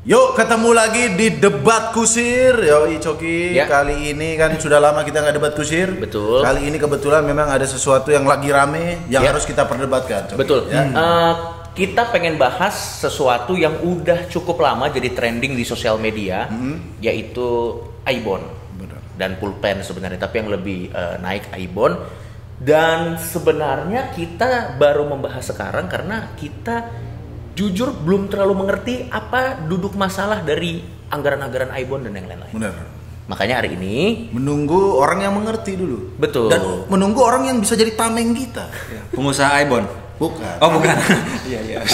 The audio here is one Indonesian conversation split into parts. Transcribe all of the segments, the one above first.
Yuk ketemu lagi di debat kusir. Yoi Coki, Ya. kali ini kan sudah lama kita nggak debat kusir. Betul. Kali ini kebetulan memang ada sesuatu yang lagi rame yang Ya. harus kita perdebatkan, Coki. Betul. Ya. Kita pengen bahas sesuatu yang udah cukup lama jadi trending di sosial media, yaitu Aibon Benar. dan pulpen sebenarnya, tapi yang lebih naik Aibon. Dan sebenarnya kita baru membahas sekarang karena kita jujur belum terlalu mengerti apa duduk masalah dari anggaran-anggaran Aibon dan yang lain-lain. Benar. Makanya hari ini Menunggu orang yang mengerti dulu. betul. Dan menunggu orang yang bisa jadi tameng kita. Pengusaha Aibon. Bukan. Oh bukan. Iya. Iya.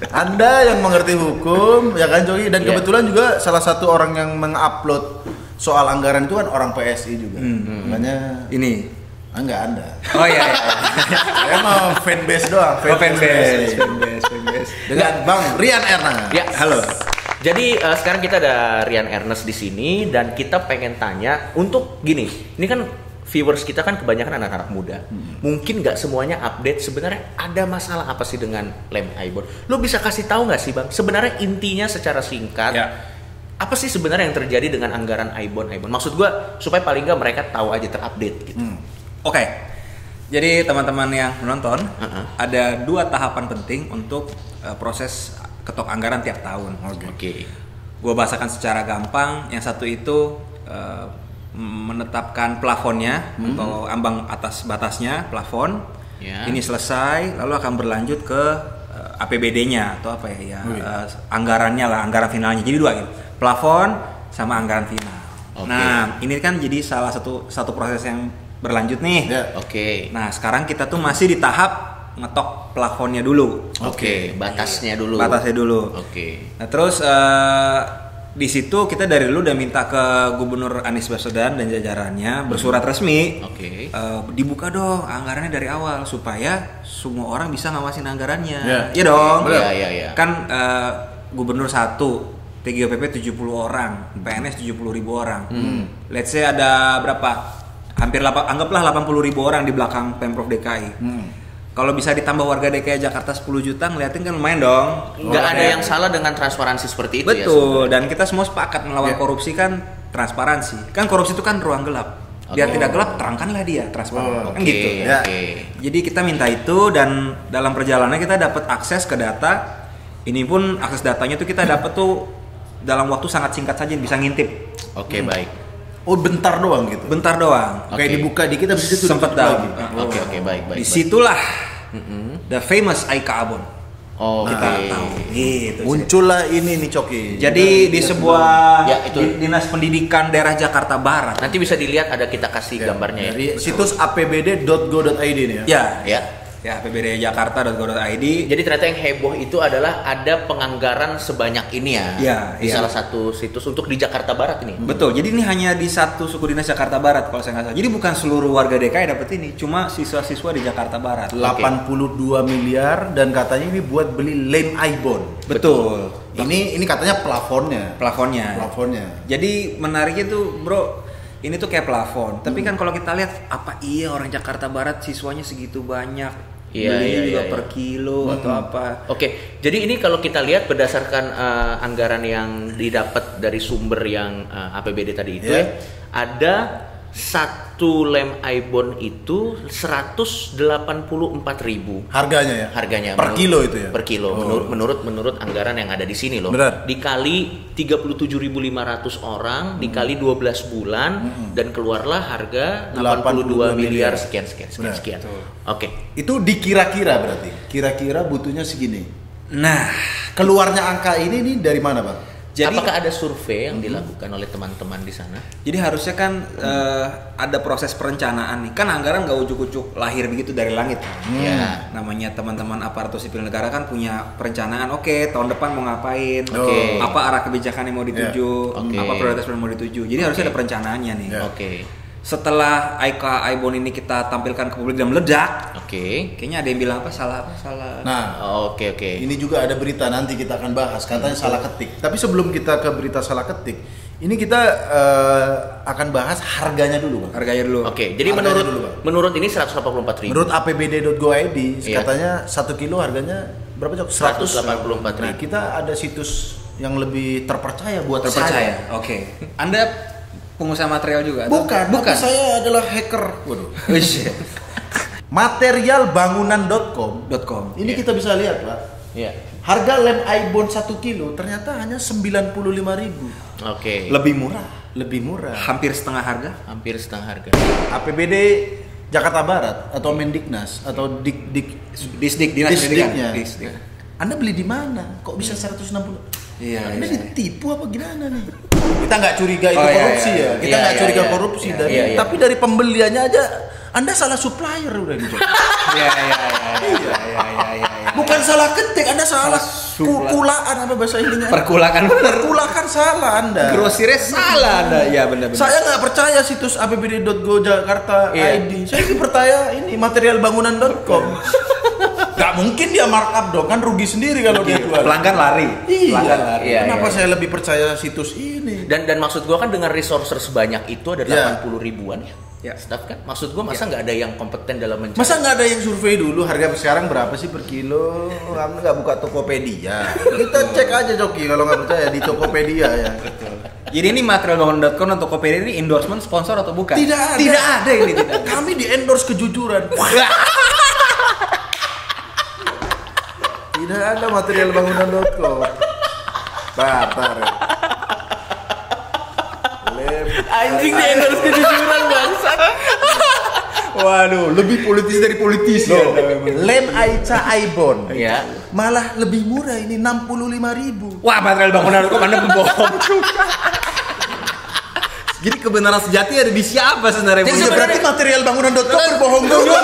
Anda yang mengerti hukum, ya kan Coki? Dan Iya. kebetulan juga salah satu orang yang mengupload soal anggaran itu kan orang PSI juga. Makanya Ini. enggak Anda. Oh iya. Saya mau fanbase doang. Fanbase. Dengan Bang Rian Erna. Ya, Halo. Jadi sekarang kita ada Rian Ernest di sini dan kita pengen tanya untuk gini. Ini kan viewers kita kan kebanyakan anak-anak muda. Mungkin nggak semuanya update sebenarnya ada masalah apa sih dengan lem Aibon. Lo bisa kasih tahu nggak sih Bang? Sebenarnya intinya secara singkat. Ya. Apa sih sebenarnya yang terjadi dengan anggaran Aibon? Maksud gua supaya paling nggak mereka tahu aja terupdate gitu. Oke. Jadi teman-teman yang menonton, Uh-uh. ada 2 tahapan penting untuk proses ketok anggaran tiap tahun. Oke. Gua bahasakan secara gampang. Yang satu itu menetapkan plafonnya atau ambang atas batasnya plafon. Ya. Ini selesai, lalu akan berlanjut ke APBD-nya atau apa ya? Anggarannya lah, anggaran finalnya. Jadi 2 gitu. Plafon sama anggaran final. Oke. Nah, ini kan jadi salah satu proses yang berlanjut nih. Ya. Oke. Nah, sekarang kita tuh masih di tahap ngetok plafonnya dulu. Oke, batasnya dulu. Batasnya dulu. Oke. Nah, terus di situ kita dari dulu udah minta ke Gubernur Anies Baswedan dan jajarannya bersurat resmi. Oke. Dibuka dong anggarannya dari awal supaya semua orang bisa ngawasin anggarannya. Ya. Iya dong. Iya. Kan Gubernur 1, TGOPP 70 orang, PNS 70.000 orang. Let's say ada berapa? Hampir anggaplah 80.000 orang di belakang Pemprov DKI. Kalau bisa ditambah warga DKI Jakarta 10 juta, ngeliatin kan lumayan dong. Nggak ada yang salah dengan transparansi seperti itu ya. Betul, dan kita semua sepakat melawan Ya. korupsi kan transparansi. Kan korupsi itu kan ruang gelap. Biar tidak gelap, terangkanlah dia transparan. Kan gitu. Ya. Oke. Jadi kita minta itu dan dalam perjalanan kita dapat akses ke data. Ini pun akses datanya tuh kita dapat tuh dalam waktu sangat singkat saja bisa ngintip. Oke, baik. Oh bentar doang gitu. Bentar doang. Oke. Kayak dibuka dikit habis itu Sempet ditutup down. lagi. Oke, baik. Disitulah the famous Aika Abon. Oke. Kita tahu. Gitu. Muncullah ini nih Coki. Jadi di sebuah Ya, itu. dinas pendidikan daerah Jakarta Barat. Nanti bisa dilihat ada kita kasih gambarnya ya. Dari situs apbd.go.id nih ya. Ya. Ya, apbdjakarta.go.id. Jadi ternyata yang heboh itu adalah ada penganggaran sebanyak ini ya. Ya, Di ya. salah satu situs untuk di Jakarta Barat ini. Betul. Jadi ini hanya di satu suku dinas Jakarta Barat kalau saya nggak salah. Jadi bukan seluruh warga DKI dapat ini, cuma siswa-siswa di Jakarta Barat. 82 miliar dan katanya ini buat beli lem Aibon. Betul. Ini katanya plafonnya. Plafonnya. Plafonnya. Jadi menariknya tuh, Bro, ini tuh kayak plafon. Tapi kan kalau kita lihat apa iya orang Jakarta Barat siswanya segitu banyak. Iya, Belinya iya, juga iya. per kilo atau apa. Oke, jadi ini kalau kita lihat berdasarkan anggaran yang didapat dari sumber yang APBD tadi itu Ya. ada satu lem Aibon itu 184.000 Harganya ya. harganya Per kilo itu ya. per kilo Oh. menurut anggaran yang ada di sini loh. Benar. Dikali 37.500 orang dikali 12 bulan dan keluarlah harga 82 miliar sekian. Benar. Oke. Itu dikira-kira berarti. Kira-kira butuhnya segini. Nah, Keluarnya angka ini nih dari mana, Bang? jadi Apakah ada survei yang dilakukan oleh teman-teman di sana? Jadi harusnya kan ada proses perencanaan nih. Kan anggaran gak ujuk-ujuk lahir begitu dari langit. Ya. Namanya teman-teman aparatur sipil negara kan punya perencanaan. Oke, tahun depan mau ngapain? Oke. Apa arah kebijakan yang mau dituju? Oke. Apa prioritas yang mau dituju? Jadi harusnya ada perencanaannya nih. Ya. Oke. Setelah Aika Aibon ini kita tampilkan ke publik dan meledak, Oke. kayaknya ada yang bilang apa salah. Nah, Oke. ini juga ada berita nanti kita akan bahas. Katanya salah ketik. Tapi sebelum kita ke berita salah ketik, ini kita akan bahas harganya dulu, Bang. Harganya dulu. Oke. Jadi Harganya menurut dulu, Bang. menurut ini 184.000. Menurut apbd.go.id Iya. katanya 1 kilo harganya berapa Jok? 184.000. Nah, kita ada situs yang lebih terpercaya buat saya. Terpercaya. Oke. Anda pengusaha material juga? Atau? Bukan. Saya adalah hacker. Waduh. Wih. Materialbangunan.com. Ini kita bisa lihat, Pak. Iya. Harga lem Ibon 1 kilo ternyata hanya 95.000. Oke. Lebih murah. Lebih murah. Hampir setengah harga. Hampir setengah harga. APBD Jakarta Barat atau Mendiknas atau Disdik Dinas Disdiknya. Pendidikan. Anda beli di mana? Kok bisa 160? Iya. Anda ditipu apa gimana nih? Kita nggak curiga itu Oh, iya, korupsi iya. ya. Kita Iya, nggak iya, curiga iya. korupsi Iya, dari, iya, iya. tapi dari pembeliannya aja Anda salah supplier udah gitu. Iya. Bukan salah ketik, Anda salah kulaan apa bahasa ininya? Perkulakan salah Anda. Grosirnya salah Anda. Iya benar. Saya nggak percaya situs apbd.go Jakarta Iya. ID. Saya sih percaya ini materialbangunan.com. Gak mungkin dia markup dong, kan rugi sendiri kalau dia jual. Pelanggan lari. Iya. Pelanggan lari. Iya, Kenapa iya. saya lebih percaya situs ini? Dan maksud gua kan dengan resourcer sebanyak itu ada Ya. 80 ribuan Ya. staff kan. Maksud gua masa nggak ada yang kompeten dalam mencari. Masa nggak ada yang survei dulu harga sekarang berapa sih per kilo? Kamu nggak buka Tokopedia? Kita cek aja Joki kalau nggak percaya di Tokopedia ya. Jadi ini materialbangunan.com untuk Tokopedia ini endorsement sponsor atau bukan? Tidak ada. Tidak ada ini. Tidak ada. Kami di endorse kejujuran. Tidak ada materialbangunan.com. Batar. Lem. Anjing di endorse kejujuran bangsat. Waduh, lebih politis dari politisi ya. Lem Aica Ibon. Iya. Malah lebih murah ini 65.000. Wah, materialbangunan.com Anda pembohong juga. Jadi kebenaran sejati ada di siapa sebenarnya? Jadi Ya, sebenarnya- berarti materialbangunan.com berbohong juga.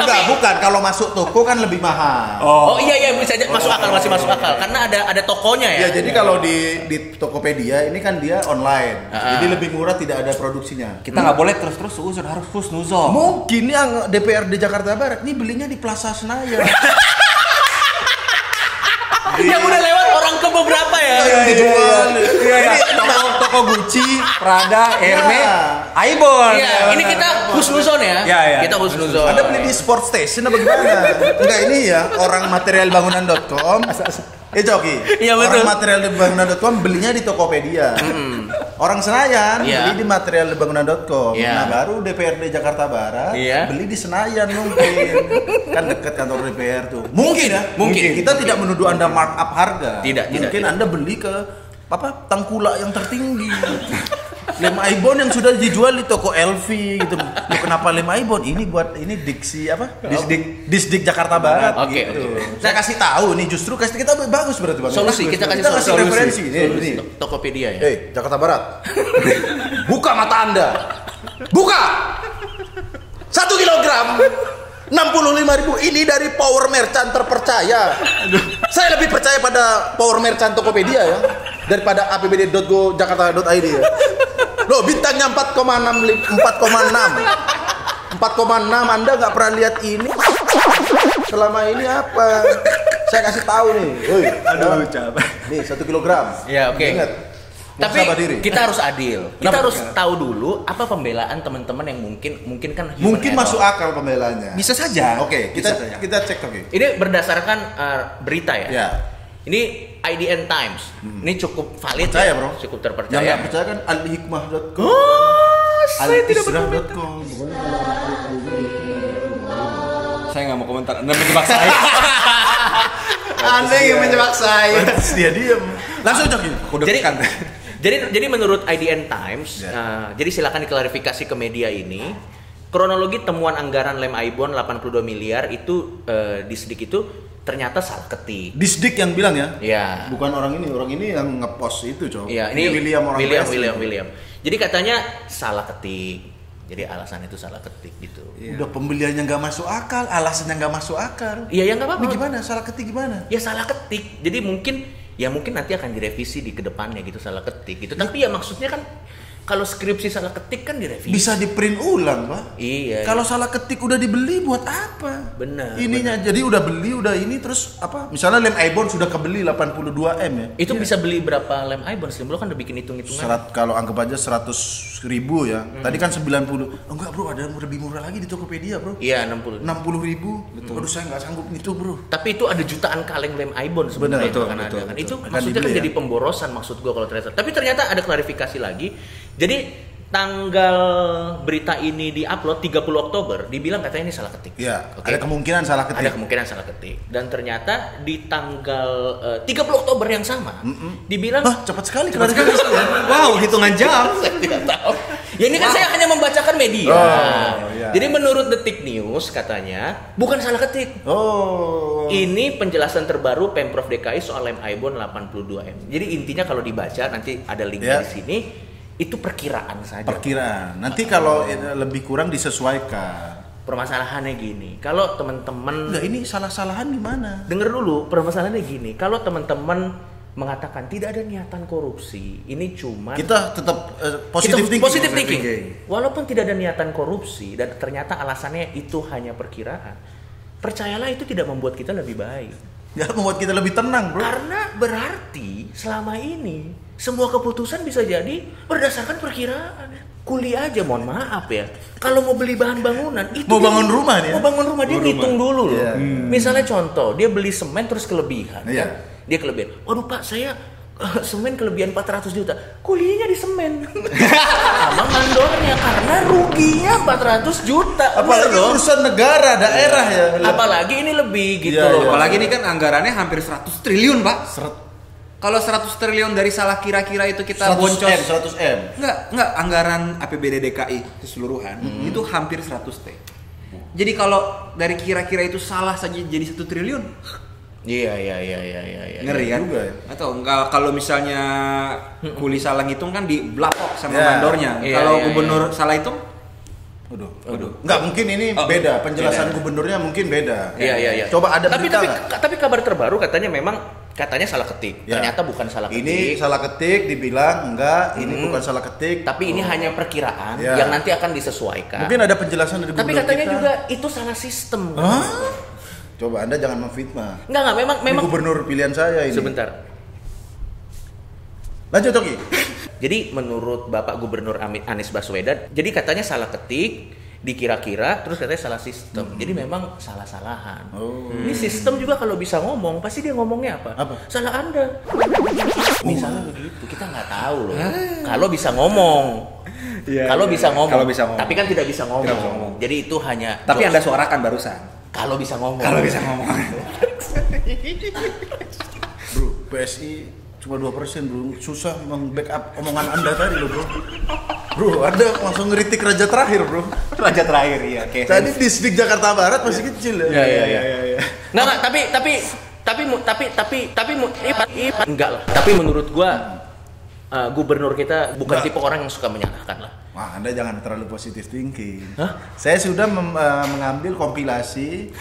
Enggak, bukan. Kalau masuk toko kan lebih mahal. Oh iya bisa aja masuk akal, masih masuk akal karena ada tokonya ya. Ya, jadi kalau di Tokopedia ini kan dia online. Jadi lebih murah, tidak ada produksinya. Kita nggak boleh terus uzon, harus husnuzon. Mungkin yang DPRD Jakarta Barat ini belinya di Plaza Senayan. Yang udah lewat orang ke beberapa ya. Yang dijual. Iya. Toko Gucci, Prada, Hermes, Ibon. Iya, ini kita husnuzon ya. Iya. Kita husnuzon. Anda beli di Sport Station apa gimana? Enggak, ini ya orang materialbangunan.com. Joki. Iya, betul. Orang materialbangunan.com belinya di Tokopedia. Orang Senayan Iya. beli di materialbangunan.com. Iya. Nah, baru DPRD Jakarta Barat Iya. beli di Senayan mungkin. Kan dekat kantor DPR tuh. Mungkin ya, Mungkin. Kita tidak menuduh Anda markup harga. Tidak, Mungkin tidak. Anda beli ke Tangkulak yang tertinggi. Lem Ibon yang sudah dijual di toko LV gitu. Loh, kenapa lem Ibon? Ini buat diksi apa? Disdik Jakarta Barat Oke, gitu. oke. Saya kasih tahu nih, justru kasih kita bagus berarti Bang. Solusi, Bagus, kita bagus. kasih solusi. referensi. Nih. Tokopedia ya. Jakarta Barat. Buka mata Anda. Buka. 1 kilogram 65.000 ini dari Power Merchant terpercaya. Saya lebih percaya pada Power Merchant Tokopedia ya daripada apbd.go jakarta.id ya. Loh, bintangnya 4,6 Anda nggak pernah lihat ini. Selama ini apa? Saya kasih tahu nih. Woi, capek. nih 1 kilogram. Ya, oke. Ingat. Tapi muhasabah diri. kita harus adil. Kita Kenapa? harus tahu dulu apa pembelaan teman-teman yang mungkin kan human Mungkin error. masuk akal pembelaannya. Bisa saja. Oke, Bisa saja. kita cek oke. Ini berdasarkan berita ya. Ya. Ini IDN Times. Ini cukup valid Percaya, ya, bro. cukup Yang terpercaya. nggak percaya kan alhikmah.com, Oh, saya tidak berkomentar. alisrah.com. Saya nggak mau komentar. Anda menjebak saya. Anda yang menjebak saya. Terus dia diam. Langsung jokin. Jadi menurut IDN Times, Ya. jadi silakan diklarifikasi ke media ini. Kronologi temuan anggaran lem Ibon 82 miliar itu di sedikit itu ternyata salah ketik. Disdik yang bilang ya. Ya. Bukan orang ini yang ngepost itu, Cok. Iya, ini William orang PS. William. Jadi katanya salah ketik. Jadi alasan itu salah ketik gitu. Udah pembeliannya nggak masuk akal, alasannya nggak masuk akal. Iya, ya nggak apa-apa. Ini gimana? Salah ketik gimana? Ya salah ketik. Jadi mungkin nanti akan direvisi di kedepannya gitu salah ketik gitu. Tapi ya maksudnya kan Kalau skripsi salah ketik kan direvisi. Bisa di print ulang, Pak. Iya. Kalau salah ketik udah dibeli buat apa? Benar. Ininya jadi udah beli, udah ini terus apa? Misalnya lem Ibon sudah kebeli 82M ya. Itu bisa beli berapa lem Ibon? Lo kan udah bikin hitung-hitungan. Kalau anggap aja 100.000 ya. Tadi kan 90. Oh, enggak, Bro, ada yang lebih murah lagi di Tokopedia, Bro. Iya, 60. 60.000. Aduh, saya nggak sanggup itu, Bro. Tapi itu ada jutaan kaleng lem Ibon sebenarnya. Betul, kan betul, ada kan. betul. Itu Akan maksudnya kan dibeli, jadi ya? pemborosan maksud gua kalau ternyata. Tapi ternyata ada klarifikasi lagi. Jadi tanggal berita ini di-upload 30 Oktober dibilang katanya ini salah ketik. Iya, Oke. ada kemungkinan salah ketik. Ada kemungkinan salah ketik. Dan ternyata di tanggal 30 Oktober yang sama dibilang Hah, cepat sekali klarifikasi. Wow, hitungan jam. saya tidak tahu. Ya ini kan saya hanya membacakan media. Oh, iya. Jadi menurut Detik News katanya bukan salah ketik. Oh. Ini penjelasan terbaru Pemprov DKI soal lem Ibon 82M. Jadi intinya kalau dibaca nanti ada linknya Ya. di sini. Itu perkiraan saja. Perkiraan. Nanti kalau lebih kurang disesuaikan. Permasalahannya gini, kalau teman-teman Enggak, ini salah-salahan gimana? denger dulu, permasalahannya gini, kalau teman-teman mengatakan tidak ada niatan korupsi, ini cuma Kita tetap positif thinking. positive thinking. Walaupun tidak ada niatan korupsi dan ternyata alasannya itu hanya perkiraan, percayalah itu tidak membuat kita lebih baik. Nggak membuat kita lebih tenang, Bro. Karena berarti selama ini semua keputusan bisa jadi berdasarkan perkiraan. Kuli aja, mohon maaf ya. Kalau mau beli bahan bangunan, itu Mau bangun rumah nih ya? Mau bangun rumah dia ngitung dulu loh. Iya. Misalnya contoh, dia beli semen terus kelebihan. Iya. Kan? Dia kelebihan. Waduh Pak, saya semen kelebihan 400 juta. Kulinya di semen. Sama mandornya karena ruginya 400 juta. Apalagi Bener loh. urusan negara, daerah ya. Apalagi ini lebih gitu Iya, loh. iya. Apalagi ini kan anggarannya hampir 100 triliun, Pak. Seret- Kalau 100 triliun dari salah kira-kira itu kita 100M, boncos. 100M. Enggak, anggaran APBD DKI keseluruhan itu hampir 100 T. Jadi kalau dari kira-kira itu salah saja jadi 1 triliun. Iya. Ngeri kan? juga ya. Atau enggak, kalau misalnya kuli salah ngitung kan di blapok sama Ya. mandornya. Iya, Kalau iya, gubernur salah hitung, Waduh. Nggak, mungkin ini Oh, beda. Penjelasan beda. gubernurnya mungkin beda. Iya. Coba ada tapi berita tapi nggak? tapi kabar terbaru katanya salah ketik. Ya. Ternyata bukan salah Ini ketik. salah ketik, dibilang enggak, ini bukan salah ketik. Tapi ini hanya perkiraan Ya. yang nanti akan disesuaikan. Mungkin ada penjelasan dari tapi gubernur katanya kita. juga itu salah sistem. Hah? Coba Anda jangan memfitnah. Enggak, Ini memang gubernur pilihan saya ini. sebentar. Lanjut, Oki. Jadi menurut Bapak Gubernur Anies Baswedan, jadi katanya salah ketik, dikira-kira, terus katanya salah sistem. Jadi memang salah-salahan. Oh. Ini sistem juga kalau bisa ngomong, pasti dia ngomongnya apa? Apa? Salah Anda. Misalnya begitu, kita nggak tahu loh. Kalau bisa ngomong. Iya, Kalau iya, bisa iya. ngomong. Kalau bisa ngomong. Tapi kan tidak bisa ngomong. Tidak bisa ngomong. Jadi itu hanya tapi jokes. Anda suarakan barusan. Kalau bisa ngomong. Kalau bisa ngomong. Bro, PSI cuma 2%, Bro. Susah meng-backup omongan Anda tadi loh, Bro. Bro, Anda langsung ngeritik raja terakhir, Bro. Raja terakhir, iya. Oke. Tadi distrik Jakarta Barat masih kecil ya. Iya. Nggak, enggak lah. Tapi menurut gua gubernur kita bukan Nggak. tipe orang yang suka menyalahkan lah. Wah, Anda jangan terlalu positif thinking. Hah? Saya sudah mengambil kompilasi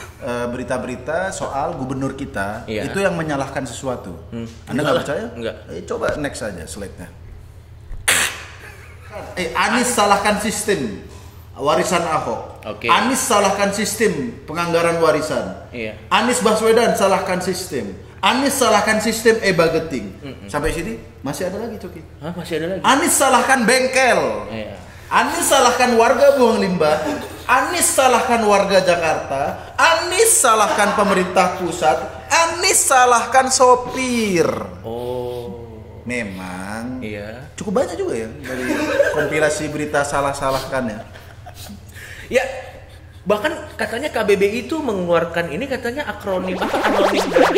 berita-berita soal gubernur kita Iya. itu yang menyalahkan sesuatu. Anda nggak percaya? Enggak. Coba next aja slide-nya. Anies salahkan sistem warisan Ahok. Oke. Anies salahkan sistem penganggaran warisan. Iya. Anies Baswedan salahkan sistem. Anies salahkan sistem e-budgeting. Sampai sini masih ada lagi, Coki. Hah, masih ada lagi? Anies salahkan bengkel. Iya. Anies salahkan warga buang limbah. Anies salahkan warga Jakarta. Anies salahkan pemerintah pusat. Anies salahkan sopir. Oh. Memang Iya. cukup banyak juga ya dari kompilasi berita salah-salahkan ya. Ya, bahkan katanya KBBI itu mengeluarkan ini katanya akronim apa anonim dari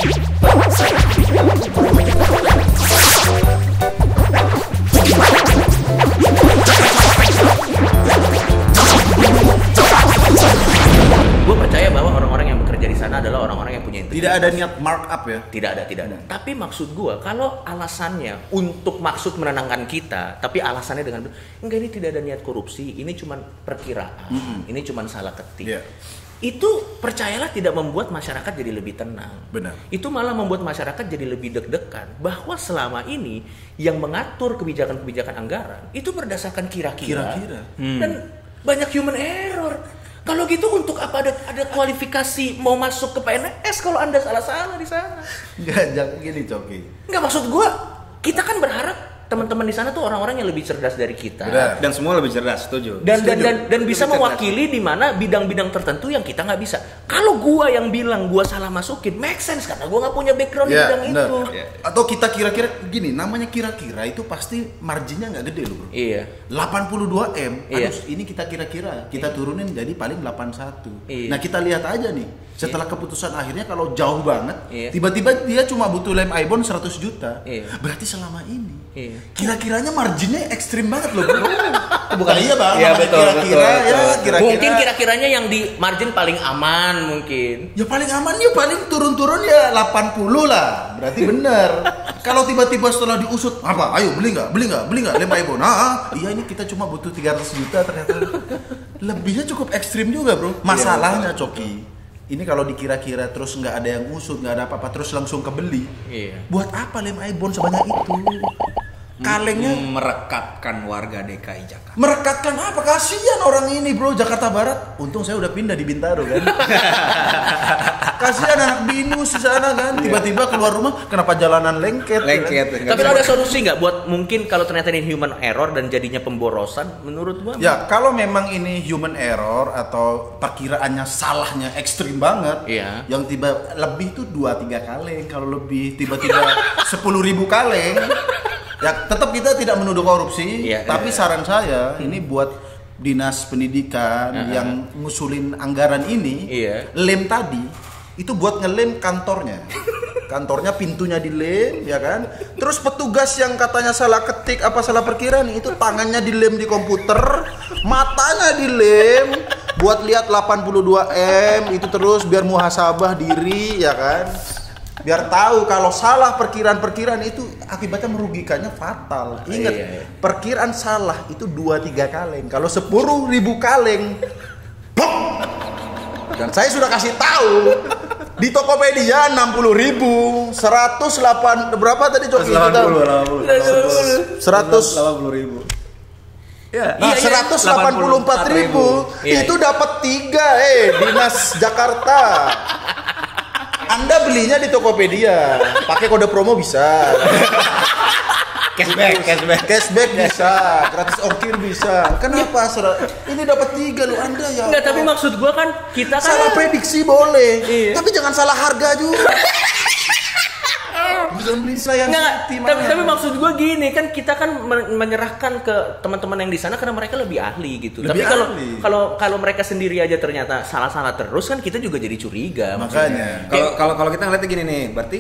gue percaya bahwa orang-orang yang bekerja di sana adalah orang-orang yang punya integritas. Tidak ada niat markup ya. Tidak ada. Tapi maksud gua kalau alasannya untuk maksud menenangkan kita, tapi alasannya dengan enggak, ini tidak ada niat korupsi, ini cuma perkiraan, ini cuma salah ketik. Iya. Itu percayalah tidak membuat masyarakat jadi lebih tenang. Benar. Itu malah membuat masyarakat jadi lebih deg-degan bahwa selama ini yang mengatur kebijakan-kebijakan anggaran itu berdasarkan kira-kira. Dan banyak human error. Kalau gitu untuk apa ada kualifikasi mau masuk ke PNS kalau Anda salah-salah di sana? Jangan gini, Coki. Enggak, maksud gua kita kan berharap teman-teman di sana tuh orang-orang yang lebih cerdas dari kita. Benar. Dan semua lebih cerdas, setuju. Dan bisa mewakili di mana bidang-bidang tertentu yang kita nggak bisa. Kalau gua yang bilang gua salah masukin, make sense karena gua nggak punya background di bidang itu. Atau kita kira-kira gini, namanya kira-kira itu pasti marginnya nggak gede loh, bro. Iya. 82 M. Iya. Aduh, ini kita kira-kira, kita turunin jadi paling 81. Iya. Nah, kita lihat aja nih. Setelah keputusan akhirnya kalau jauh banget, Iya. tiba-tiba dia cuma butuh lem ibon 100 juta. Iya. Berarti selama ini Iya. kira-kiranya marginnya ekstrim banget loh, bro. Bukan iya, Bang. Iya, Namanya betul, kira-kira betul. ya, kira-kira. Mungkin kira-kiranya yang di margin paling aman mungkin. Ya paling aman ya paling turun-turun ya 80 lah. Berarti bener. Kalau tiba-tiba setelah diusut, apa? Ayo beli nggak lem ibon. Iya ini kita cuma butuh 300 juta ternyata. Lebihnya cukup ekstrim juga, bro. Masalahnya, Coki, ini kalau dikira-kira terus nggak ada yang usut, nggak ada apa-apa, terus langsung kebeli. Iya. Buat apa lem ibon sebanyak itu? Kalengnya Merekatkan warga DKI Jakarta. merekatkan apa? Kasihan orang ini, bro. Jakarta Barat. Untung saya udah pindah di Bintaro kan. Kasihan anak binus di sana kan. Tiba-tiba keluar rumah, kenapa jalanan lengket? Lengket. Kan? Tapi ada solusi nggak buat mungkin kalau ternyata ini human error dan jadinya pemborosan? Menurut gua. Ya kalau memang ini human error atau perkiraannya salahnya ekstrim banget, Iya. yang tiba lebih tuh 2-3 kaleng, kalau lebih tiba-tiba 10.000 kaleng, ya tetap kita tidak menuduh korupsi, Iya, tapi iya. saran saya ini buat dinas pendidikan yang ngusulin anggaran ini, Iya. lem tadi itu buat ngelem kantornya. Kantornya pintunya dilem, ya kan? Terus petugas yang katanya salah ketik apa salah perkiraan itu tangannya dilem di komputer, matanya dilem buat lihat 82 M itu terus biar muhasabah diri, ya kan? Biar tahu kalau salah perkiraan itu akibatnya merugikannya fatal. Ingat, Iya. perkiraan salah itu 2-3 kaleng. Kalau 10.000 kaleng, plok! Dan saya sudah kasih tahu di Tokopedia 60.000, 108 berapa tadi Coki? 180.000. Ya. Nah, 184.000 Iya, itu dapat 3 Dinas Jakarta. Anda belinya di Tokopedia, pakai kode promo bisa. Cashback bisa, gratis ongkir bisa. Kenapa? Ini dapat 3 lu Anda ya. Enggak, tapi maksud gua kan kita kan Salah prediksi boleh, Iya. tapi jangan salah harga juga. Bisa beli saya Enggak, tapi maksud gue gini kan kita kan menyerahkan ke teman-teman yang di sana karena mereka lebih ahli gitu. Lebih Tapi ahli. kalau mereka sendiri aja ternyata salah-salah terus kan kita juga jadi curiga. Makanya. Kalau kita ngeliatnya gini nih, berarti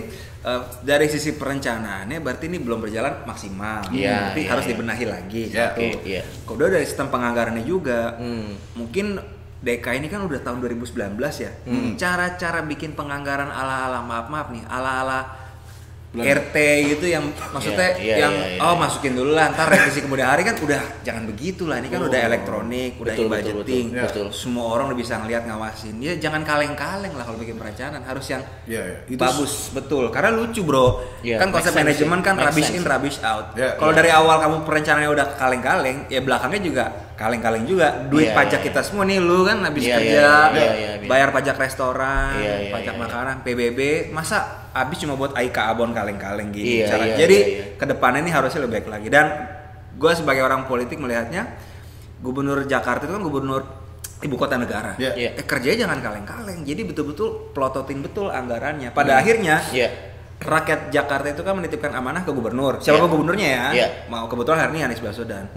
dari sisi perencanaannya berarti ini belum berjalan maksimal. Iya, Tapi iya, harus iya. dibenahi lagi. Iya, Satu. iya. Kalau dari sistem penganggarannya juga, mungkin DKI ini kan udah tahun 2019 ya. Cara-cara bikin penganggaran ala-ala maaf nih, ala-ala RT gitu yang maksudnya Iya, yang iya, iya. masukin dulu lah, ntar revisi kemudian hari kan udah jangan begitulah, ini kan udah elektronik, udah Betul, e-budgeting, betul. semua orang udah bisa ngeliat ngawasin. Ya jangan kaleng-kaleng lah kalau bikin perencanaan, harus yang Iya, itu bagus betul. Karena lucu bro, Iya, kan konsep make sense manajemen sih. kan Make rubbish sense. in rubbish out. Iya, Kalau iya. dari awal kamu perencanaannya udah kaleng-kaleng, ya belakangnya juga kaleng-kaleng juga. Duit Iya, pajak iya. kita semua nih, lu kan habis Iya, kerja, iya, bayar pajak restoran, Iya, iya, pajak iya, makanan, PBB, masa habis cuma buat AIK abon kaleng-kaleng gini Iya, cara. iya, Jadi iya, iya. kedepannya ini harusnya lebih baik lagi. Dan gue sebagai orang politik melihatnya, Gubernur Jakarta itu kan gubernur ibu kota negara. Iya. Iya. Kerjanya jangan kaleng-kaleng. Jadi betul-betul plototin betul anggarannya. Pada akhirnya Iya. rakyat Jakarta itu kan menitipkan amanah ke gubernur. Siapa Iya. gubernurnya ya? Iya. Mau kebetulan hari ini Anies Baswedan.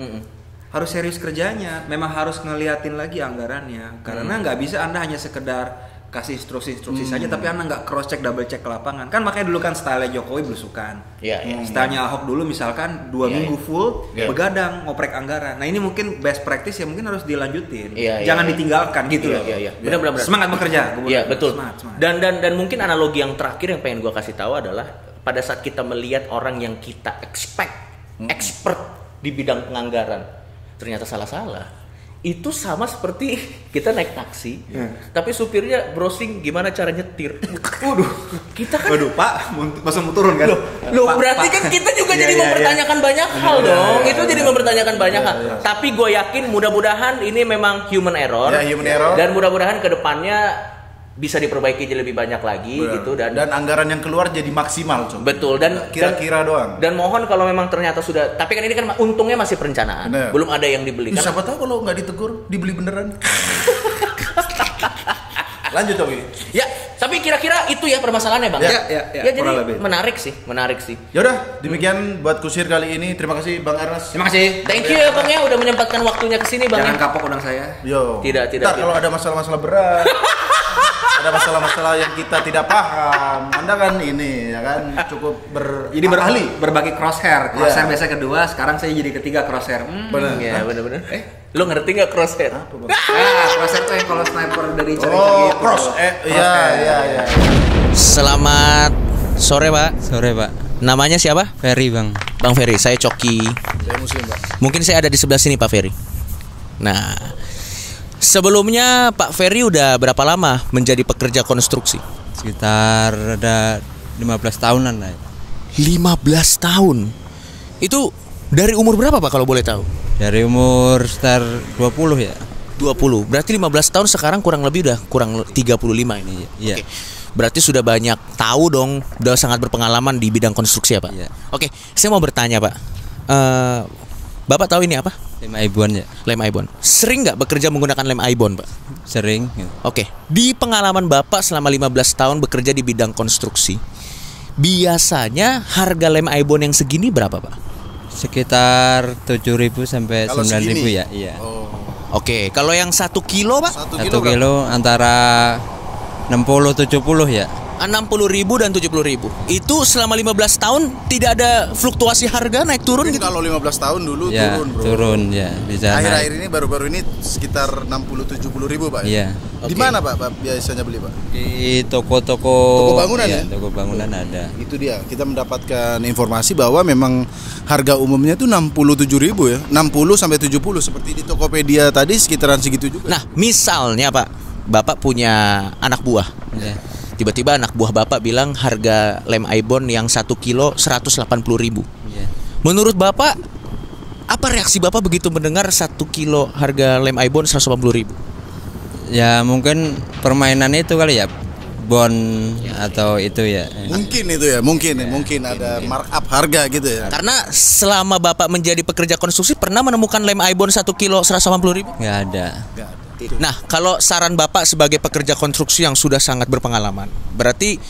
Harus serius kerjanya. Memang harus ngeliatin lagi anggarannya. Karena nggak bisa Anda hanya sekedar kasih instruksi saja, tapi Anda nggak cross check, double check ke lapangan. Kan makanya dulu kan style Jokowi belusukan. Stylenya Ahok dulu misalkan 2 minggu full begadang ngoprek anggaran. Nah ini mungkin best practice yang mungkin harus dilanjutin. Jangan ditinggalkan gitu loh. Benar. Semangat bekerja. Iya betul. Semangat. Dan mungkin analogi yang terakhir yang pengen gue kasih tahu adalah pada saat kita melihat orang yang kita expect expert di bidang penganggaran ternyata salah-salah. Itu sama seperti kita naik taksi, tapi supirnya browsing gimana cara nyetir. Waduh, kita kan. Waduh, Pak, langsung turun kan? Loh, berarti kan kita juga jadi mempertanyakan banyak hal dong. Itu jadi mempertanyakan banyak hal. Tapi gue yakin mudah-mudahan ini memang human error. Dan mudah-mudahan kedepannya bisa diperbaiki jadi lebih banyak lagi gitu dan anggaran yang keluar jadi maksimal. Betul dan kira-kira doang. Dan mohon kalau memang ternyata sudah, tapi kan ini kan untungnya masih perencanaan. Belum ada yang dibeli. Siapa tahu kalau nggak ditegur dibeli beneran. Lanjut Oki. Ya, tapi kira-kira itu ya permasalahannya Bang. Ya, jadi menarik sih. Yaudah, demikian buat kusir kali ini. Terima kasih Bang Ernest. Terima kasih. Thank you ya Bang ya udah menyempatkan waktunya ke sini Bang. Jangan kapok undang saya. Yo. Tidak. Kalau ada masalah-masalah berat, ada masalah-masalah yang kita tidak paham, Anda kan ini ya kan cukup ahli berbagi crosshair biasa kedua, sekarang saya jadi ketiga crosshair. Benar. Iya, benar. Lo ngerti nggak crosshair? Crosshair tuh yang kalau sniper dari cari gitu. Iya. Selamat sore Pak. Sore Pak. Namanya siapa? Ferry Bang. Bang Ferry, saya Coki. Saya Muslim Pak. Mungkin saya ada di sebelah sini Pak Ferry. Nah, sebelumnya Pak Ferry udah berapa lama menjadi pekerja konstruksi? Sekitar ada 15 tahunan lah. 15 tahun. Itu dari umur berapa Pak kalau boleh tahu? Dari umur sekitar 20 ya. 20. Berarti 15 tahun sekarang kurang lebih udah kurang 35 ini. Iya. Oke. Berarti sudah banyak tahu dong, udah sangat berpengalaman di bidang konstruksi ya Pak? Iya. Oke, saya mau bertanya Pak. Bapak tahu ini apa? Lem Aibon ya. Lem Aibon. Sering nggak bekerja menggunakan lem Aibon Pak? Sering ya. Oke, di pengalaman Bapak selama 15 tahun bekerja di bidang konstruksi, biasanya harga lem Aibon yang segini berapa Pak? Sekitar 7.000 sampai 9.000 ya. Iya. Oke, kalau yang 1 kilo Pak? 1 kilo antara 60-70 ya. 60.000 dan 70.000. Itu selama 15 tahun tidak ada fluktuasi harga naik turun gitu. Kalau 15 tahun dulu ya, turun bro. Turun ya. Akhir-akhir ini baru-baru ini sekitar 60-70.000 Pak. Iya. Di mana Pak biasanya beli Pak? Di toko-toko bangunan ya. ya? Toko bangunan ada. Itu dia. Kita mendapatkan informasi bahwa memang harga umumnya itu 67.000 ya. 60 sampai 70 seperti di Tokopedia tadi sekitaran segitu juga. Nah, misalnya Pak, Bapak punya anak buah. Ya. Tiba-tiba anak buah Bapak bilang harga lem Aibon yang 1 kilo 180.000. Ya. Menurut Bapak, apa reaksi Bapak begitu mendengar 1 kilo harga lem Aibon 180.000? Ya mungkin permainan itu kali ya, atau itu ya. Mungkin itu ya, mungkin ada markup harga gitu ya. Karena selama Bapak menjadi pekerja konstruksi pernah menemukan lem Aibon 1 kilo 180.000? Nggak ada. Nah, kalau saran Bapak sebagai pekerja konstruksi yang sudah sangat berpengalaman, berarti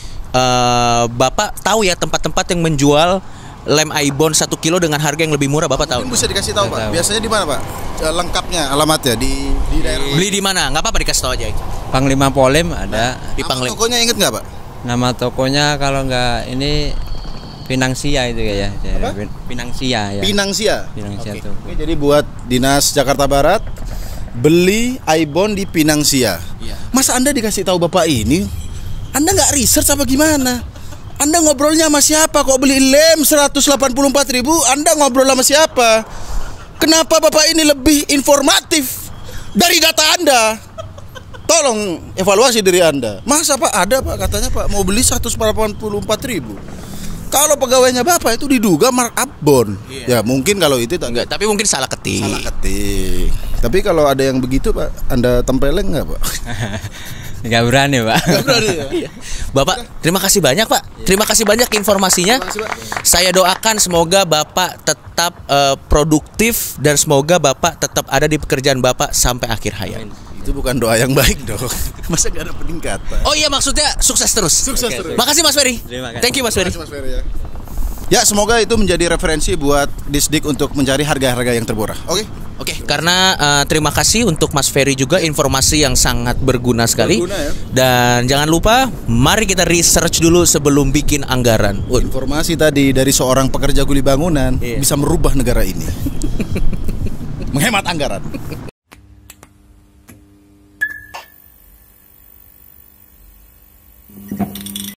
Bapak tahu ya tempat-tempat yang menjual lem Aibon 1 kilo dengan harga yang lebih murah, Bapak tahu? Mungkin bisa dikasih tahu Pak. Biasanya di mana Pak? Lengkapnya alamatnya di daerah. Beli di mana? Nggak apa-apa dikasih tahu aja. Panglima Polem ada. Di Panglima. Tokonya inget nggak Pak? Nama tokonya kalau nggak ini Pinangsia itu ya. Pinangsia ya. Pinangsia. Pinangsia Oke. tuh. Oke, jadi buat Dinas Jakarta Barat beli Aibon di Pinangsia. Iya. Masa Anda dikasih tahu Bapak ini? Anda nggak research apa gimana? Anda ngobrolnya sama siapa? Kok beli lem 184.000? Anda ngobrol sama siapa? Kenapa Bapak ini lebih informatif dari data Anda? Tolong evaluasi diri Anda. Masa Pak ada Pak katanya Pak mau beli 184.000. Kalau pegawainya Bapak itu diduga markup bon. Ya mungkin kalau itu Enggak, tapi mungkin salah ketik. salah ketik. Tapi kalau ada yang begitu Pak, Anda tempeleng nggak Pak? Nggak berani Pak. Iya. Bapak, terima kasih banyak Pak. Terima kasih banyak informasinya. Saya doakan semoga Bapak tetap produktif dan semoga Bapak tetap ada di pekerjaan Bapak sampai akhir hayat. Itu bukan doa yang baik dong. Masa nggak ada peningkatan? Oh iya, maksudnya sukses terus. Sukses terus. Makasih Mas Ferry. Terima kasih. Thank you Mas Ferry. Terima kasih, Mas Ferry, ya. Ya, semoga itu menjadi referensi buat Disdik untuk mencari harga-harga yang termurah. Oke. Oke, karena terima kasih untuk Mas Ferry juga, informasi yang sangat berguna sekali. Ya. Dan jangan lupa, mari kita research dulu sebelum bikin anggaran. Informasi tadi dari seorang pekerja kuli bangunan bisa merubah negara ini. Menghemat anggaran.